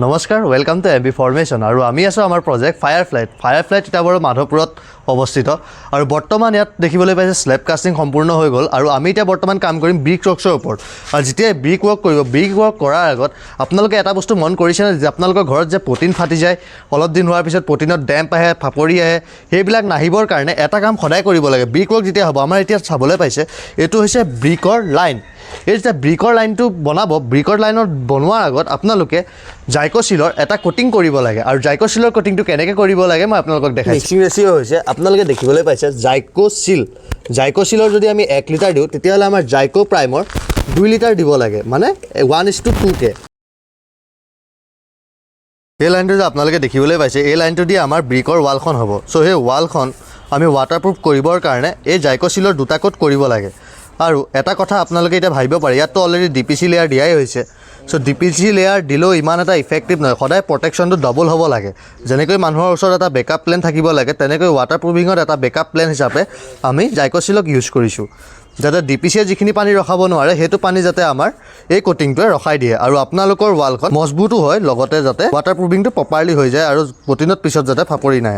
নমস্কাৰ welcome to MB formation আৰু আমি আছোঁ আমাৰ প্ৰজেক্ট ফায়াৰফ্লাইট তিতাবৰ মাধৱপুৰত অৱস্থিত আৰু বৰ্তমান ইয়াত দেখিবলৈ পাইছে স্লেব কাষ্টিং সম্পূৰ্ণ হৈ গ'ল আৰু আমি এতিয়া বৰ্তমান কাম কৰিম ব্ৰিক ৱৰ্কছৰ ওপৰত আৰু যেতিয়া ব্ৰিক ৱৰ্ক কৰিব ব্ৰিক ৱৰ্ক কৰাৰ আগত আপোনালোকে এটা বস্তু মন কৰিছেনে যে আপোনালোকৰ ঘৰত যে পটিন ফাটি যায় অলপ দিন হোৱাৰ পিছত পটিনত ডেম্প আহে ফাপৰি আহে সেইবিলাক নাহিবৰ কাৰণে এটা কাম সদায় কৰিব লাগে ব্ৰিক ৱৰ্ক যেতিয়া হ'ব আমাৰ এতিয়া চাবলৈ পাইছে এইটো হৈছে ব্ৰিকৰ লাইন এই যেতিয়া ব্ৰিকৰ লাইনটো বনাব ব্ৰিকৰ লাইনত বনোৱাৰ আগত আপোনালোকে জাইক'চিলৰ এটা কোটিং কৰিব লাগে আৰু জাইক'চিলৰ কোটিংটো কেনেকৈ কৰিব লাগে মই আপোনালোকক দেখাইছোঁ মিক্সিং ৰেচিঅ' হৈছে আপোনালোকে দেখিবলৈ পাইছে জাইক'চিলৰ যদি আমি 1 লিটাৰ দিওঁ তেতিয়াহ'লে আমাৰ জাইক' প্ৰাইমৰ 2 লিটাৰ দিব লাগে মানে 1:2কে এই লাইনটো যে আপোনালোকে দেখিবলৈ পাইছে এই লাইনটো দি আমাৰ ব্ৰিকৰ ৱালখন হ'ব চ' সেই ৱালখন আমি ৱাটাৰপ্ৰুফ কৰিবৰ কাৰণে এই জাইক'চিলৰ 2টা কোট কৰিব লাগে আৰু এটা কথা আপোনালোকে এতিয়া ভাবিব পাৰে ইয়াততো অলৰেডি DPC লেয়াৰ দিয়াই হৈছে চ' DPC লেয়াৰ দিলেও ইমান এটা ইফেক্টিভ নহয় সদায় প্ৰটেকশ্যনটো ডবল হ'ব লাগে যেনেকৈ মানুহৰ ওচৰত এটা বেকআপ প্লেন থাকিব লাগে তেনেকৈ ৱাটাৰপ্ৰুফিঙত এটা বেকআপ প্লেন হিচাপে আমি জাইক'চিলক ইউজ কৰিছোঁ যাতে DPCয়ে যিখিনি পানী ৰখাব নোৱাৰে সেইটো পানী যাতে আমাৰ এই কোটিংটোৱে ৰখাই দিয়ে আৰু আপোনালোকৰ ৱালখন মজবুতো হয় লগতে যাতে ৱাটাৰপ্ৰুফিংটো প্ৰপাৰলি হৈ যায় আৰু পটিনত পিছত যাতে ফাপৰি নাহে